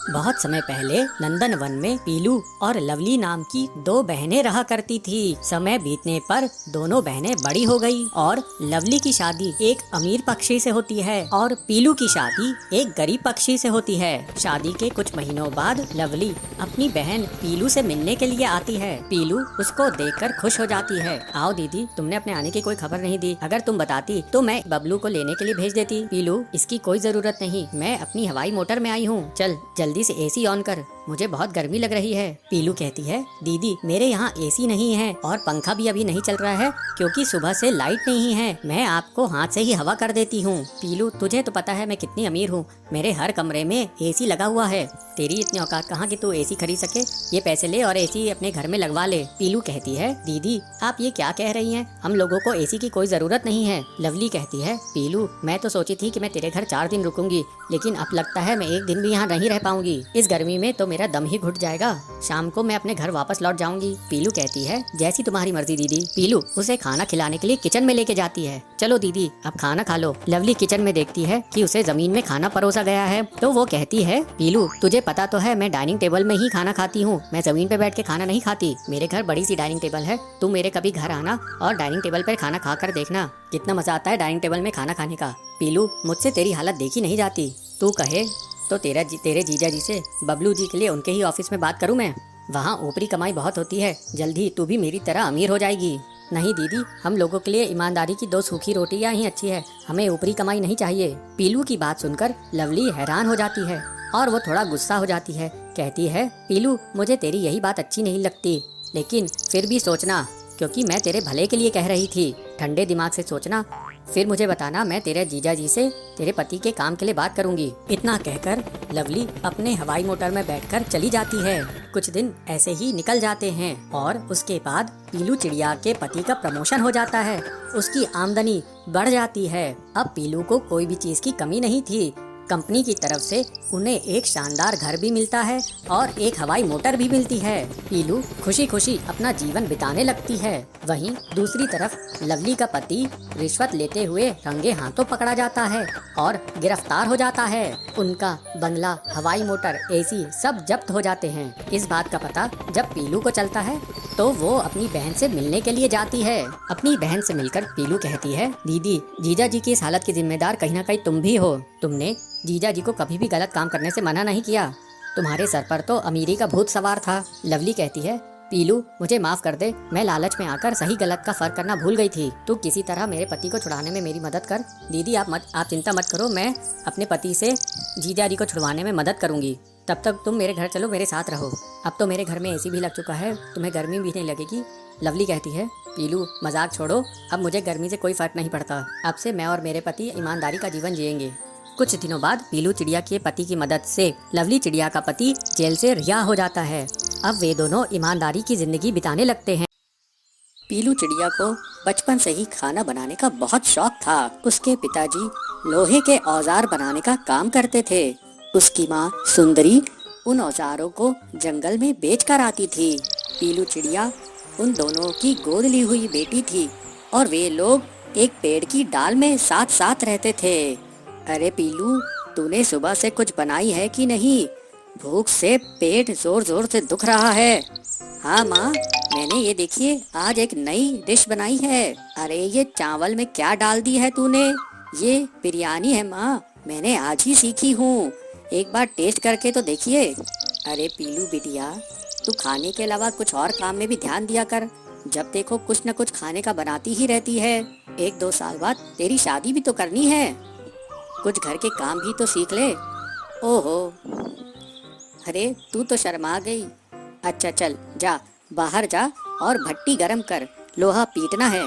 बहुत समय पहले नंदन वन में पीलू और लवली नाम की दो बहनें रहा करती थी। समय बीतने पर दोनों बहनें बड़ी हो गई और लवली की शादी एक अमीर पक्षी से होती है और पीलू की शादी एक गरीब पक्षी से होती है। शादी के कुछ महीनों बाद लवली अपनी बहन पीलू से मिलने के लिए आती है। पीलू उसको देखकर खुश हो जाती है। आओ दीदी, तुमने अपने आने की कोई खबर नहीं दी। अगर तुम बताती तो मैं बबलू को लेने के लिए भेज देती। पीलू, इसकी कोई जरूरत नहीं, मैं अपनी हवाई मोटर में आई हूँ। चल जल्दी से एसी ऑन कर, मुझे बहुत गर्मी लग रही है। पीलू कहती है, दीदी मेरे यहाँ एसी नहीं है और पंखा भी अभी नहीं चल रहा है क्योंकि सुबह से लाइट नहीं है। मैं आपको हाथ से ही हवा कर देती हूँ। पीलू, तुझे तो पता है मैं कितनी अमीर हूँ, मेरे हर कमरे में एसी लगा हुआ है। तेरी इतनी औकात कहाँ कि तू एसी खरीद सके। ये पैसे ले और एसी अपने घर में लगवा ले। पीलू कहती है, दीदी आप ये क्या कह रही हैं? हम लोगों को एसी की कोई जरूरत नहीं है। लवली कहती है, पीलू मैं तो सोची थी कि मैं तेरे घर 4 दिन रुकूंगी, लेकिन अब लगता है मैं एक दिन भी यहाँ नहीं रह पाऊंगी। इस गर्मी में तो मेरा दम ही घुट जाएगा। शाम को मैं अपने घर वापस लौट जाऊंगी। पीलू कहती है, जैसी तुम्हारी मर्जी दीदी। पीलू उसे खाना खिलाने के लिए किचन में लेके जाती है। चलो दीदी अब खाना खा लो। लवली किचन में देखती है कि उसे जमीन में खाना परोसा गया है तो वो कहती है, पीलू तुझे पता तो है मैं डाइनिंग टेबल में ही खाना खाती हूँ, मैं जमीन पे बैठ के खाना नहीं खाती। मेरे घर बड़ी सी डाइनिंग टेबल है, तू मेरे कभी घर आना और डाइनिंग टेबल पर खाना खा कर देखना कितना मजा आता है डाइनिंग टेबल में खाना खाने का। पीलू मुझसे तेरी हालत देखी नहीं जाती, तू कहे तो तेरे जीजा जी से बबलू जी के लिए उनके ही ऑफिस में बात करूं मैं। वहाँ ऊपरी कमाई बहुत होती है, जल्दी तू भी मेरी तरह अमीर हो जाएगी। नहीं दीदी, हम लोगों के लिए ईमानदारी की 2 सूखी रोटियां ही अच्छी है, हमें ऊपरी कमाई नहीं चाहिए। पीलू की बात सुनकर लवली हैरान हो जाती है और वो थोड़ा गुस्सा हो जाती है। कहती है, पीलू मुझे तेरी यही बात अच्छी नहीं लगती, लेकिन फिर भी सोचना, क्योंकि मैं तेरे भले के लिए कह रही थी। ठंडे दिमाग से सोचना, फिर मुझे बताना, मैं तेरे जीजा जी से तेरे पति के काम के लिए बात करूंगी। इतना कहकर लवली अपने हवाई मोटर में बैठकर चली जाती है। कुछ दिन ऐसे ही निकल जाते हैं और उसके बाद पीलू चिड़िया के पति का प्रमोशन हो जाता है, उसकी आमदनी बढ़ जाती है। अब पीलू को कोई भी चीज की कमी नहीं थी। कंपनी की तरफ से उन्हें एक शानदार घर भी मिलता है और एक हवाई मोटर भी मिलती है। पीलू खुशी खुशी अपना जीवन बिताने लगती है। वहीं दूसरी तरफ लवली का पति रिश्वत लेते हुए रंगे हाथों पकड़ा जाता है और गिरफ्तार हो जाता है। उनका बंगला, हवाई मोटर, एसी सब जब्त हो जाते हैं। इस बात का पता जब पीलू को चलता है तो वो अपनी बहन से मिलने के लिए जाती है। अपनी बहन से मिलकर पीलू कहती है, दीदी जीजा जी की इस हालत की जिम्मेदार कहीं ना कहीं तुम भी हो। तुमने जीजा जी को कभी भी गलत काम करने से मना नहीं किया, तुम्हारे सर पर तो अमीरी का भूत सवार था। लवली कहती है, पीलू मुझे माफ कर दे, मैं लालच में आकर सही गलत का फर्क करना भूल गई थी। तू किसी तरह मेरे पति को छुड़ाने में मेरी मदद कर। दीदी आप चिंता मत करो, मैं अपने पति से जीजा जी को छुड़वाने में मदद करूंगी। तब तक तुम मेरे घर चलो, मेरे साथ रहो। अब तो मेरे घर में एसी भी लग चुका है, तुम्हें गर्मी भी नहीं लगेगी। लवली कहती है, पीलू मजाक छोड़ो, अब मुझे गर्मी से कोई फर्क नहीं पड़ता। अब से मैं और मेरे पति ईमानदारी का जीवन जिएंगे। कुछ दिनों बाद पीलू चिड़िया के पति की मदद से लवली चिड़िया का पति जेल से रिहा हो जाता है। अब वे दोनों ईमानदारी की जिंदगी बिताने लगते हैं। पीलू चिड़िया को बचपन से ही खाना बनाने का बहुत शौक था। उसके पिताजी लोहे के औजार बनाने का काम करते थे। उसकी माँ सुंदरी उन औजारों को जंगल में बेच कर आती थी। पीलू चिड़िया उन दोनों की गोद ली हुई बेटी थी और वे लोग एक पेड़ की डाल में साथ साथ रहते थे। अरे पीलू, तूने सुबह से कुछ बनाई है कि नहीं? भूख से पेट जोर जोर से दुख रहा है। हाँ माँ, मैंने ये देखिए आज एक नई डिश बनाई है। अरे ये चावल में क्या डाल दी है तूने? ये बिरयानी है माँ, मैंने आज ही सीखी हूँ, एक बार टेस्ट करके तो देखिए। अरे पीलू बिटिया, तू खाने के अलावा कुछ और काम में भी ध्यान दिया कर। जब देखो कुछ न कुछ खाने का बनाती ही रहती है। 1-2 साल बाद तेरी शादी भी तो करनी है, कुछ घर के काम भी तो सीख ले। ओहो, अरे तू तो शर्मा गई। अच्छा चल जा, बाहर जा और भट्टी गरम कर, लोहा पीटना है।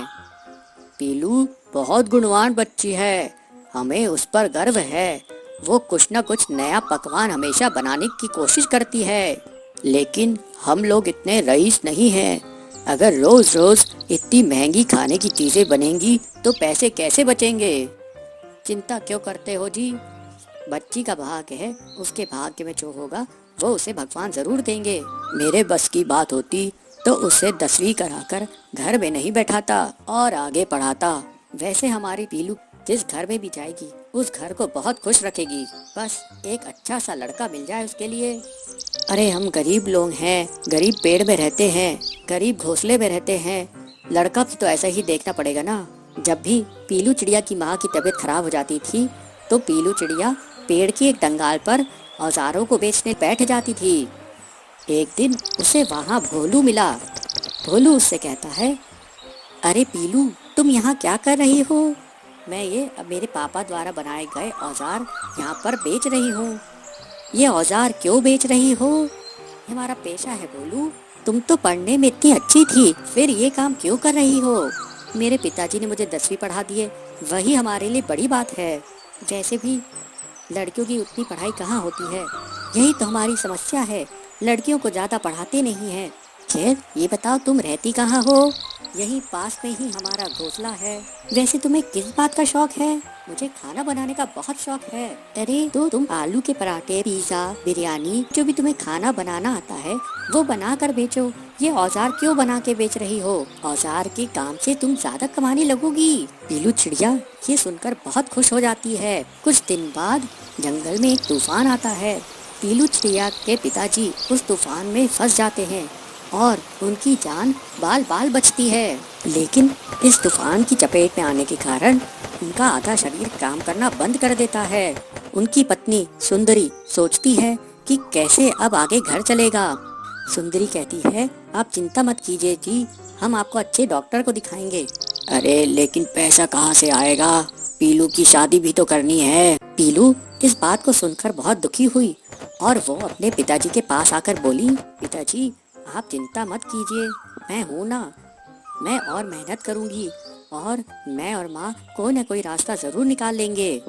पीलू बहुत गुणवान बच्ची है, हमें उस पर गर्व है। वो कुछ न कुछ नया पकवान हमेशा बनाने की कोशिश करती है, लेकिन हम लोग इतने रईस नहीं हैं। अगर रोज रोज इतनी महंगी खाने की चीजें बनेंगी तो पैसे कैसे बचेंगे? चिंता क्यों करते हो जी, बच्ची का भाग्य है, उसके भाग्य में जो होगा वो उसे भगवान जरूर देंगे। मेरे बस की बात होती तो उसे 10वीं कराकर घर में नहीं बैठाता और आगे पढ़ाता। वैसे हमारी पीलू जिस घर में भी जाएगी उस घर को बहुत खुश रखेगी। बस एक अच्छा सा लड़का मिल जाए उसके लिए। अरे हम गरीब लोग हैं, गरीब पेड़ में रहते हैं, गरीब घोंसले में रहते हैं, लड़का भी तो ऐसा ही देखना पड़ेगा ना। जब भी पीलू चिड़िया की माँ की तबीयत खराब हो जाती थी तो पीलू चिड़िया पेड़ की एक डंगाल पर औजारों को बेचने बैठ जाती थी। एक दिन उसे वहाँ भोलू मिला। भोलू उससे कहता है, अरे पीलू, तुम यहाँ क्या कर रही हो? मैं ये मेरे पापा द्वारा बनाए गए औजार यहाँ पर बेच रही हूँ। ये औजार क्यों बेच रही हो? ये हमारा पेशा है भोलू। तुम तो पढ़ने में इतनी अच्छी थी, फिर ये काम क्यों कर रही हो? मेरे पिताजी ने मुझे 10वीं पढ़ा दिए, वही हमारे लिए बड़ी बात है। वैसे भी लड़कियों की उतनी पढ़ाई कहाँ होती है, यही तो हमारी समस्या है, लड़कियों को ज़्यादा पढ़ाते नहीं हैं। खैर ये बताओ तुम रहती कहाँ हो? यहीं पास में ही हमारा घोंसला है। वैसे तुम्हें किस बात का शौक है? मुझे खाना बनाने का बहुत शौक है। अरे तो तुम आलू के पराठे, पिज्जा, बिरयानी, जो भी तुम्हें खाना बनाना आता है वो बना कर बेचो। ये औजार क्यों बना के बेच रही हो? औजार के काम से तुम ज्यादा कमाने लगोगी। पीलू चिड़िया ये सुनकर बहुत खुश हो जाती है। कुछ दिन बाद जंगल में एक तूफान आता है। पीलू चिड़िया के पिताजी उस तूफान में फंस जाते हैं और उनकी जान बाल बाल बचती है। लेकिन इस तूफान की चपेट में आने के कारण उनका आधा शरीर काम करना बंद कर देता है। उनकी पत्नी सुंदरी सोचती है कि कैसे अब आगे घर चलेगा। सुंदरी कहती है, आप चिंता मत कीजिए जी, हम आपको अच्छे डॉक्टर को दिखाएंगे। अरे लेकिन पैसा कहाँ से आएगा? पीलू की शादी भी तो करनी है। पीलू इस बात को सुनकर बहुत दुखी हुई और वो अपने पिताजी के पास आकर बोली, पिताजी आप चिंता मत कीजिए, मैं हूँ ना, मैं और मेहनत करूँगी और मैं और माँ कोई न कोई रास्ता जरूर निकाल लेंगे।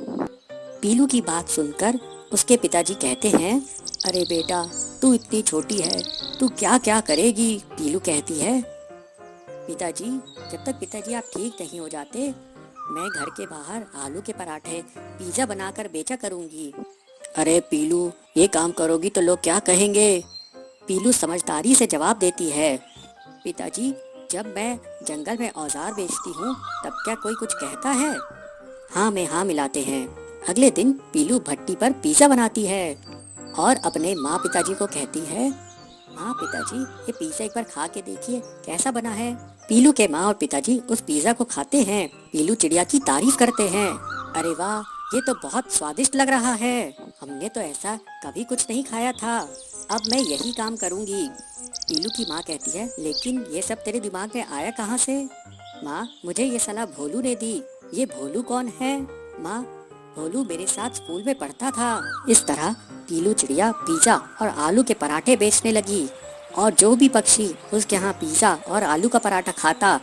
पीलू की बात सुनकर उसके पिताजी कहते हैं, अरे बेटा तू इतनी छोटी है, तू क्या क्या करेगी? पीलू कहती है, पिताजी जब तक पिताजी आप ठीक नहीं हो जाते मैं घर के बाहर आलू के पराठे, पिज्जा बनाकर बेचा करूँगी। अरे पीलू ये काम करोगी तो लोग क्या कहेंगे? पीलू समझदारी से जवाब देती है, पिताजी जब मैं जंगल में औजार बेचती हूँ तब क्या कोई कुछ कहता है? हाँ में हाँ मिलाते हैं। अगले दिन पीलू भट्टी पर पिज्जा बनाती है और अपने माँ पिताजी को कहती है, माँ पिताजी ये पिज्जा एक बार खा के देखिए कैसा बना है। पीलू के माँ और पिताजी उस पिज्जा को खाते हैं। पीलू चिड़िया की तारीफ करते हैं, अरे वाह ये तो बहुत स्वादिष्ट लग रहा है, हमने तो ऐसा कभी कुछ नहीं खाया था, अब मैं यही काम करूँगी। पीलू की माँ कहती है, लेकिन ये सब तेरे दिमाग में आया कहाँ से? माँ मुझे ये सलाह भोलू ने दी। ये भोलू कौन है? माँ भोलू मेरे साथ स्कूल में पढ़ता था। इस तरह पीलू चिड़िया पिज्जा और आलू के पराठे बेचने लगी और जो भी पक्षी उसके यहाँ पिज्जा और आलू का पराठा खाता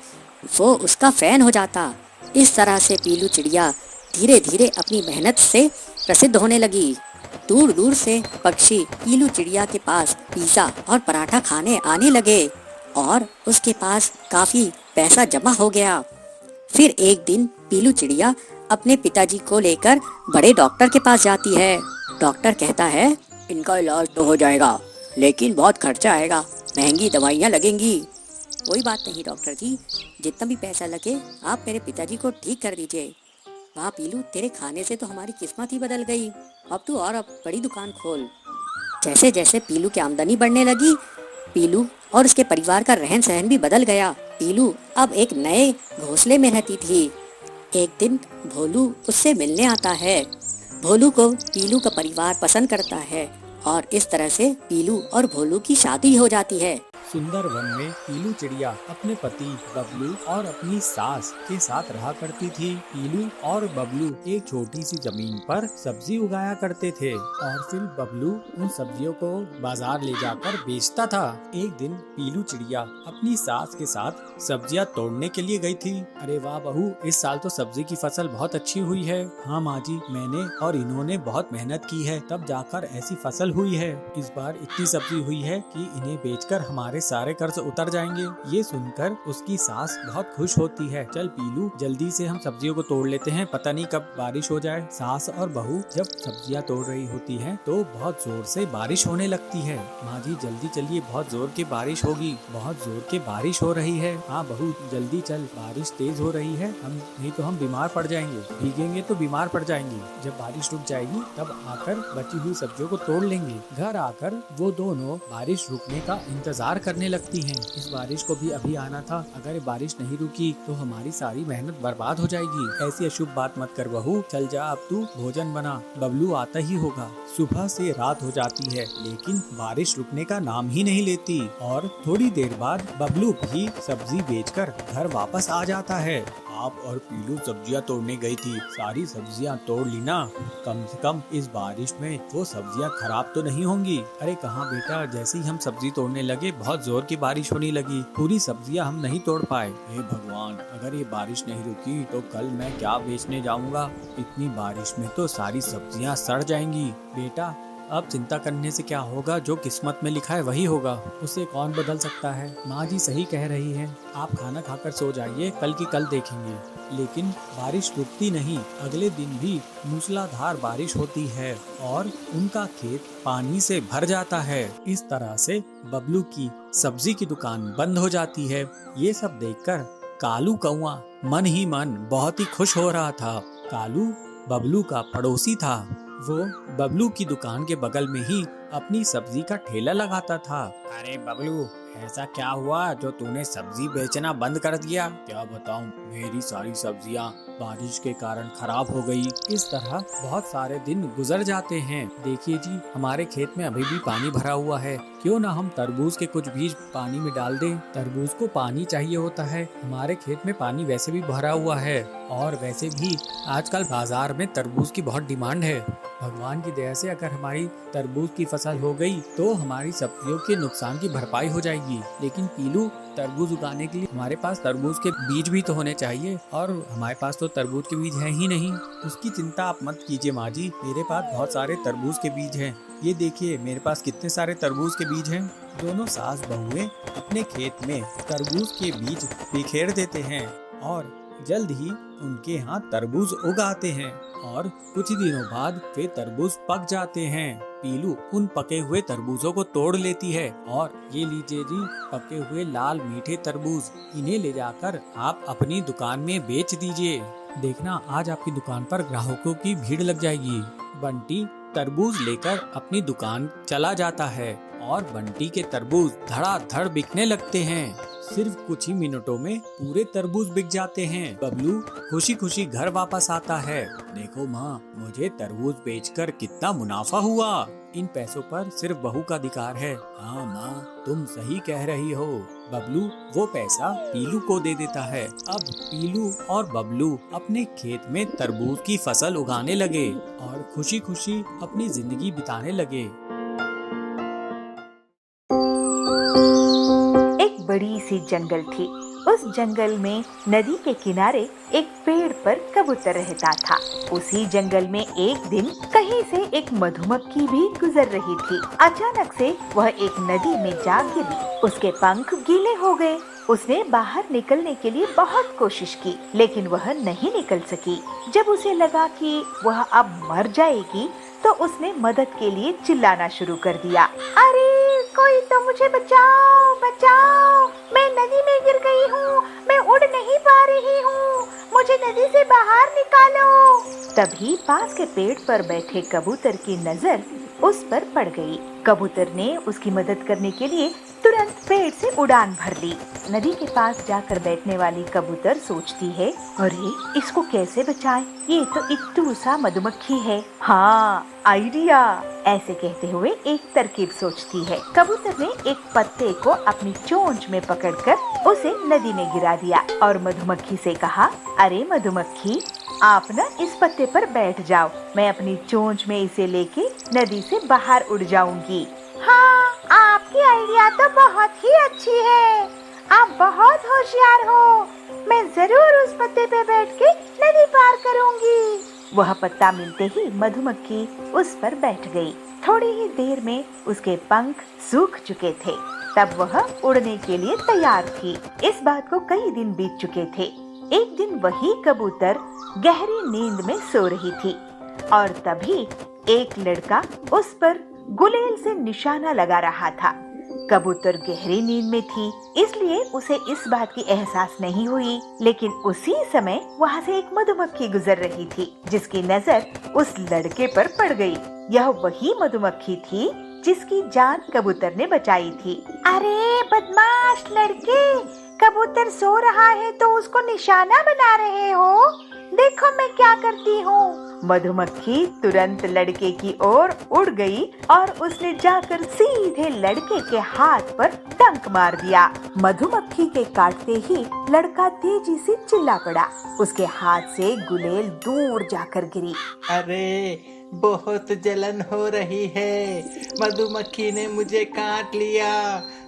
वो उसका फैन हो जाता। इस तरह से पीलू चिड़िया धीरे धीरे अपनी मेहनत से प्रसिद्ध होने लगी। दूर दूर से पक्षी पीलू चिड़िया के पास पिज्जा और पराठा खाने आने लगे और उसके पास काफी पैसा जमा हो गया। फिर एक दिन पीलू चिड़िया अपने पिताजी को लेकर बड़े डॉक्टर के पास जाती है। डॉक्टर कहता है, इनका इलाज तो हो जाएगा लेकिन बहुत खर्चा आएगा, महंगी दवाइयाँ लगेंगी। कोई बात नहीं डॉक्टर जी, जितना भी पैसा लगे आप मेरे पिताजी को ठीक कर दीजिए। वाह पीलू तेरे खाने से तो हमारी किस्मत ही बदल गई, अब तू और अब बड़ी दुकान खोल। जैसे जैसे पीलू की आमदनी बढ़ने लगी पीलू और उसके परिवार का रहन सहन भी बदल गया। पीलू अब एक नए घोंसले में रहती थी। एक दिन भोलू उससे मिलने आता है। भोलू को पीलू का परिवार पसंद करता है और इस तरह से पीलू और भोलू की शादी हो जाती है। सुंदर वन में पीलू चिड़िया अपने पति बबलू और अपनी सास के साथ रहा करती थी। पीलू और बबलू एक छोटी सी जमीन पर सब्जी उगाया करते थे और फिर बबलू उन सब्जियों को बाजार ले जाकर बेचता था। एक दिन पीलू चिड़िया अपनी सास के साथ सब्जियां तोड़ने के लिए गई थी। अरे वाह बहू, इस साल तो सब्जी की फसल बहुत अच्छी हुई है। हाँ माँ जी, मैंने और इन्होंने बहुत मेहनत की है तब जाकर ऐसी फसल हुई है। इस बार इतनी सब्जी हुई है कि इन्हें बेचकर हमारे हमारे सारे कर्ज उतर जाएंगे। ये सुनकर उसकी सास बहुत खुश होती है। चल पीलू, जल्दी से हम सब्जियों को तोड़ लेते हैं, पता नहीं कब बारिश हो जाए। सास और बहू जब सब्जियां तोड़ रही होती हैं तो बहुत जोर से बारिश होने लगती है। माँ जी जल्दी चलिए, बहुत जोर की बारिश होगी, बहुत जोर की बारिश हो रही है। हाँ बहू जल्दी चल, बारिश तेज हो रही है, हम नहीं तो हम बीमार पड़ जाएंगे, भीगेंगे तो बीमार पड़ जाएंगे। जब बारिश रुक जाएगी तब आकर बची हुई सब्जियों को तोड़ लेंगे। घर आकर वो दोनों बारिश रुकने का इंतजार करने लगती हैं। इस बारिश को भी अभी आना था, अगर ये बारिश नहीं रुकी तो हमारी सारी मेहनत बर्बाद हो जाएगी। ऐसी अशुभ बात मत कर बहू, चल जा अब तू भोजन बना, बबलू आता ही होगा। सुबह से रात हो जाती है लेकिन बारिश रुकने का नाम ही नहीं लेती और थोड़ी देर बाद बबलू भी सब्जी बेचकर घर वापस आ जाता है। आप और पीलू सब्जियां तोड़ने गई थी, सारी सब्जियां तोड़ ली ना? कम से कम इस बारिश में वो सब्जियां खराब तो नहीं होंगी? अरे कहाँ बेटा, जैसे ही हम सब्जी तोड़ने लगे बहुत जोर की बारिश होने लगी, पूरी सब्जियां हम नहीं तोड़ पाए। हे भगवान, अगर ये बारिश नहीं रुकी तो कल मैं क्या बेचने जाऊंगा? इतनी बारिश में तो सारी सब्जियां सड़ जाएंगी। बेटा अब चिंता करने से क्या होगा, जो किस्मत में लिखा है वही होगा, उसे कौन बदल सकता है। माँ जी सही कह रही है, आप खाना खाकर सो जाइए, कल की कल देखेंगे। लेकिन बारिश रुकती नहीं, अगले दिन भी मूसलाधार बारिश होती है और उनका खेत पानी से भर जाता है। इस तरह से बबलू की सब्जी की दुकान बंद हो जाती है। ये सब देखकर कालू कौआ मन ही मन बहुत ही खुश हो रहा था। कालू बबलू का पड़ोसी था, वो बबलू की दुकान के बगल में ही अपनी सब्जी का ठेला लगाता था। अरे बबलू, ऐसा क्या हुआ जो तूने सब्जी बेचना बंद कर दिया? क्या बताऊं, मेरी सारी सब्जियां बारिश के कारण खराब हो गई। इस तरह बहुत सारे दिन गुजर जाते हैं। देखिए जी, हमारे खेत में अभी भी पानी भरा हुआ है, क्यों ना हम तरबूज के कुछ बीज पानी में डाल दें। तरबूज को पानी चाहिए होता है, हमारे खेत में पानी वैसे भी भरा हुआ है और वैसे भी आजकल बाजार में तरबूज की बहुत डिमांड है। भगवान की दया से अगर हमारी तरबूज की फसल हो गई तो हमारी सब्जियों के नुकसान की भरपाई हो जाएगी। लेकिन पीलू, तरबूज उगाने के लिए हमारे पास तरबूज के बीज भी तो होने चाहिए और हमारे पास तो तरबूज के बीज हैं ही नहीं। उसकी चिंता आप मत कीजिए माँ जी, मेरे पास बहुत सारे तरबूज के बीज हैं। ये देखिए मेरे पास कितने सारे तरबूज के बीज हैं। दोनों सास बहुएं अपने खेत में तरबूज के बीज बिखेर देते हैं और जल्द ही उनके यहाँ तरबूज उग आते हैं और कुछ दिनों बाद वे तरबूज पक जाते हैं। पीलू उन पके हुए तरबूजों को तोड़ लेती है और ये लीजिए जी, पके हुए लाल मीठे तरबूज, इन्हें ले जाकर आप अपनी दुकान में बेच दीजिए। देखना आज आपकी दुकान पर ग्राहकों की भीड़ लग जाएगी। बंटी तरबूज लेकर अपनी दुकान चला जाता है और बंटी के तरबूज धड़ाधड़ बिकने लगते हैं। सिर्फ कुछ ही मिनटों में पूरे तरबूज बिक जाते हैं। बबलू खुशी खुशी घर वापस आता है। देखो माँ, मुझे तरबूज बेचकर कितना मुनाफा हुआ। इन पैसों पर सिर्फ बहू का अधिकार है। हाँ माँ, तुम सही कह रही हो। बबलू वो पैसा पीलू को दे देता है। अब पीलू और बबलू अपने खेत में तरबूज की फसल उगाने लगे और खुशी खुशी अपनी जिंदगी बिताने लगे। बड़ी सी जंगल थी। उस जंगल में नदी के किनारे एक पेड़ पर कबूतर रहता था। उसी जंगल में एक दिन कहीं से एक मधुमक्खी भी गुजर रही थी। अचानक से वह एक नदी में जा गिरी। उसके पंख गीले हो गए। उसने बाहर निकलने के लिए बहुत कोशिश की लेकिन वह नहीं निकल सकी। जब उसे लगा कि वह अब मर जाएगी तो उसने मदद के लिए चिल्लाना शुरू कर दिया। अरे कोई तो मुझे बचाओ बचाओ, मैं नदी में गिर गई हूँ, मैं उड़ नहीं पा रही हूँ, मुझे नदी से बाहर निकालो। तभी पास के पेड़ पर बैठे कबूतर की नजर उस पर पड़ गई। कबूतर ने उसकी मदद करने के लिए तुरंत पेड़ से उड़ान भर ली। नदी के पास जाकर बैठने वाली कबूतर सोचती है, अरे इसको कैसे बचाएं? ये तो इत्तू सा मधुमक्खी है। हाँ, आइडिया। ऐसे कहते हुए एक तरकीब सोचती है। कबूतर ने एक पत्ते को अपनी चोंच में पकड़कर उसे नदी में गिरा दिया और मधुमक्खी से कहा, अरे मधुमक्खी, आप ना इस पत्ते पर बैठ जाओ, मैं अपनी चोंच में इसे लेके नदी से बाहर उड़ जाऊंगी। हाँ, आपकी आइडिया तो बहुत ही अच्छी है, आप बहुत होशियार हो, मैं जरूर उस पत्ते पे बैठ के नदी पार करूंगी। वह पत्ता मिलते ही मधुमक्खी उस पर बैठ गई। थोड़ी ही देर में उसके पंख सूख चुके थे। तब वह उड़ने के लिए तैयार थी। इस बात को कई दिन बीत चुके थे। एक दिन वही कबूतर गहरी नींद में सो रही थी और तभी एक लड़का उस पर गुलेल से निशाना लगा रहा था। कबूतर गहरी नींद में थी, इसलिए उसे इस बात की एहसास नहीं हुई। लेकिन उसी समय वहाँ से एक मधुमक्खी गुजर रही थी, जिसकी नजर उस लड़के पर पड़ गई। यह वही मधुमक्खी थी जिसकी जान कबूतर ने बचाई थी। अरे बदमाश लड़के, कबूतर सो रहा है तो उसको निशाना बना रहे हो? देखो मैं क्या करती हूँ। मधुमक्खी तुरंत लड़के की ओर उड़ गई और उसने जाकर सीधे लड़के के हाथ पर डंक मार दिया। मधुमक्खी के काटते ही लड़का तेजी से चिल्ला पड़ा। उसके हाथ से गुलेल दूर जाकर गिरी। अरे बहुत जलन हो रही है, मधुमक्खी ने मुझे काट लिया,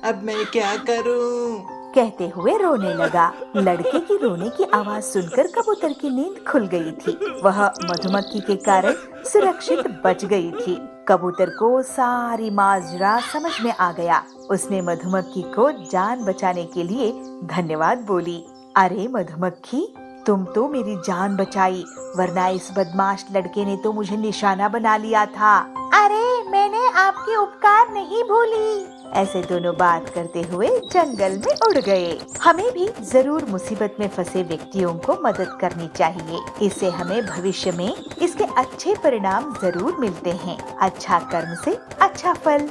अब मैं क्या करूं? कहते हुए रोने लगा। लड़के की रोने की आवाज सुनकर कबूतर की नींद खुल गई थी। वह मधुमक्खी के कारण सुरक्षित बच गई थी। कबूतर को सारी माजरा समझ में आ गया। उसने मधुमक्खी को जान बचाने के लिए धन्यवाद बोली। अरे मधुमक्खी, तुम तो मेरी जान बचाई, वरना इस बदमाश लड़के ने तो मुझे निशाना बना लिया था। अरे मैंने आपकी उपकार नहीं भूली। ऐसे दोनों बात करते हुए जंगल में उड़ गए। हमें भी जरूर मुसीबत में फंसे व्यक्तियों को मदद करनी चाहिए। इससे हमें भविष्य में इसके अच्छे परिणाम जरूर मिलते हैं। अच्छा कर्म से अच्छा फल।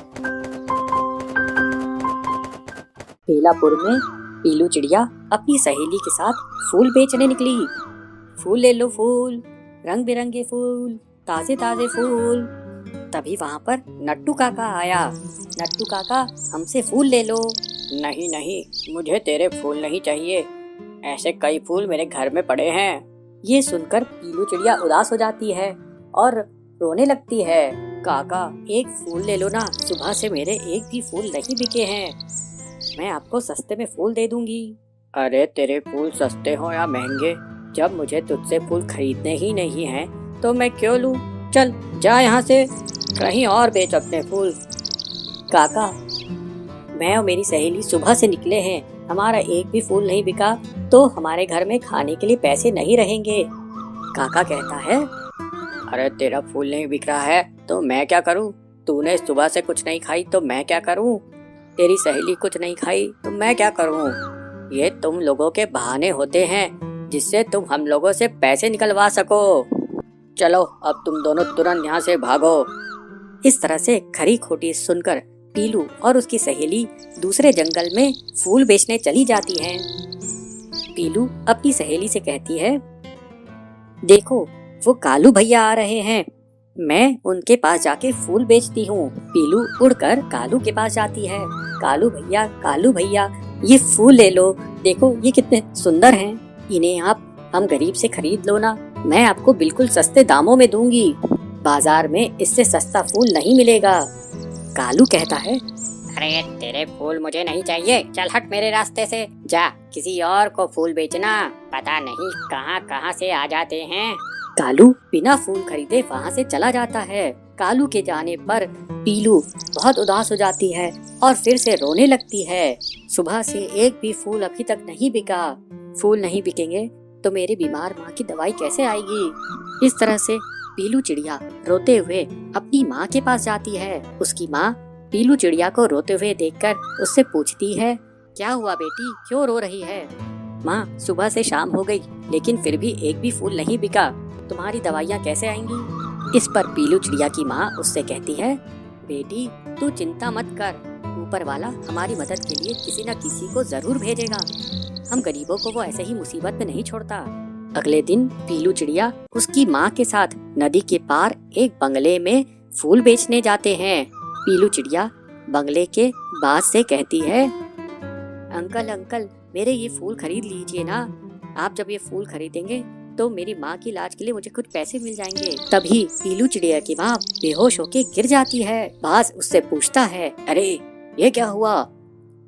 बेलापुर में पीलू चिड़िया अपनी सहेली के साथ फूल बेचने निकली। फूल ले लो फूल, रंग बिरंगे फूल, ताजे ताजे फूल। तभी वहाँ पर नट्टू काका आया। नट्टू काका, हमसे फूल ले लो। नहीं नहीं, मुझे तेरे फूल नहीं चाहिए, ऐसे कई फूल मेरे घर में पड़े हैं। ये सुनकर पीलू चिड़िया उदास हो जाती है और रोने लगती है। काका एक फूल ले लो ना, सुबह से मेरे एक भी फूल नहीं बिके हैं, मैं आपको सस्ते में फूल दे दूंगी। अरे तेरे फूल सस्ते हो या महंगे, जब मुझे तुझसे फूल खरीदने ही नहीं हैं तो मैं क्यों लूं? चल जा यहाँ से, कहीं और बेच अपने फूल। काका, मैं और मेरी सहेली सुबह से निकले हैं, हमारा एक भी फूल नहीं बिका तो हमारे घर में खाने के लिए पैसे नहीं रहेंगे। काका कहता है, अरे तेरा फूल नहीं बिक रहा है तो मैं क्या करूं? तूने सुबह से कुछ नहीं खाई तो मैं क्या करूं? तेरी सहेली कुछ नहीं खाई तो मैं क्या करूं? ये तुम लोगों के बहाने होते हैं जिससे तुम हम लोगों से पैसे निकलवा सको। चलो अब तुम दोनों तुरंत यहाँ से भागो। इस तरह से खरी खोटी सुनकर पीलू और उसकी सहेली दूसरे जंगल में फूल बेचने चली जाती हैं। पीलू अपनी सहेली से कहती है, देखो वो कालू भैया आ रहे हैं, मैं उनके पास जाके फूल बेचती हूँ। पीलू उड़कर कालू के पास जाती है। कालू भैया ये फूल ले लो, देखो ये कितने सुंदर हैं, इन्हें आप हम गरीब से खरीद लो ना, मैं आपको बिल्कुल सस्ते दामों में दूंगी, बाजार में इससे सस्ता फूल नहीं मिलेगा। कालू कहता है, अरे तेरे फूल मुझे नहीं चाहिए, चल हट मेरे रास्ते से, जा किसी और को फूल बेचना, पता नहीं कहाँ कहाँ से आ जाते हैं। कालू बिना फूल खरीदे वहाँ से चला जाता है। कालू के जाने पर पीलू बहुत उदास हो जाती है और फिर से रोने लगती है। सुबह से एक भी फूल अभी तक नहीं बिका, फूल नहीं बिकेंगे तो मेरी बीमार माँ की दवाई कैसे आएगी। इस तरह से पीलू चिड़िया रोते हुए अपनी माँ के पास जाती है। उसकी माँ पीलू चिड़िया को रोते हुए देखकर उससे पूछती है, क्या हुआ बेटी, क्यों रो रही है? माँ सुबह से शाम हो गई लेकिन फिर भी एक भी फूल नहीं बिका, तुम्हारी दवाइयाँ कैसे आएंगी? इस पर पीलू चिड़िया की माँ उससे कहती है, बेटी तू चिंता मत कर, ऊपर वाला हमारी मदद के लिए किसी न किसी को जरूर भेजेगा, हम गरीबों को वो ऐसे ही मुसीबत में नहीं छोड़ता। अगले दिन पीलू चिड़िया उसकी माँ के साथ नदी के पार एक बंगले में फूल बेचने जाते हैं। पीलू चिड़िया बंगले के बाज से कहती है, अंकल मेरे ये फूल खरीद लीजिए ना, आप जब ये फूल खरीदेंगे तो मेरी माँ की इलाज के लिए मुझे कुछ पैसे मिल जाएंगे। तभी पीलू चिड़िया की माँ बेहोश होके गिर जाती है। बाज उससे पूछता है, अरे ये क्या हुआ?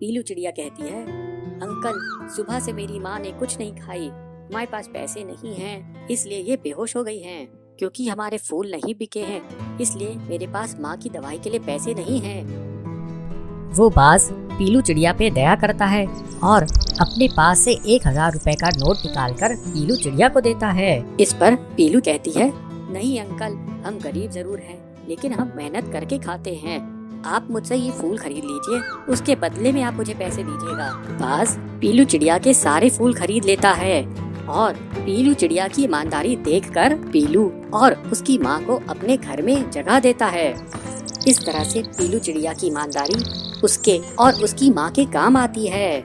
पीलू चिड़िया कहती है, अंकल सुबह से मेरी माँ ने कुछ नहीं खाई, हमारे पास पैसे नहीं हैं, इसलिए ये बेहोश हो गई हैं। क्योंकि हमारे फूल नहीं बिके हैं, इसलिए मेरे पास माँ की दवाई के लिए पैसे नहीं हैं। वो बाज पीलू चिड़िया पे दया करता है और अपने पास से 1000 रुपए का नोट निकालकर पीलू चिड़िया को देता है। इस पर पीलू कहती है, नहीं अंकल, हम गरीब जरूर हैं, लेकिन हम मेहनत करके खाते हैं। आप मुझसे ये फूल खरीद लीजिए, उसके बदले में आप मुझे पैसे दीजिएगा। बाज पीलू चिड़िया के सारे फूल खरीद लेता है और पीलू चिड़िया की ईमानदारी देखकर पीलू और उसकी माँ को अपने घर में जगह देता है। इस तरह से पीलू चिड़िया की ईमानदारी उसके और उसकी माँ के काम आती है।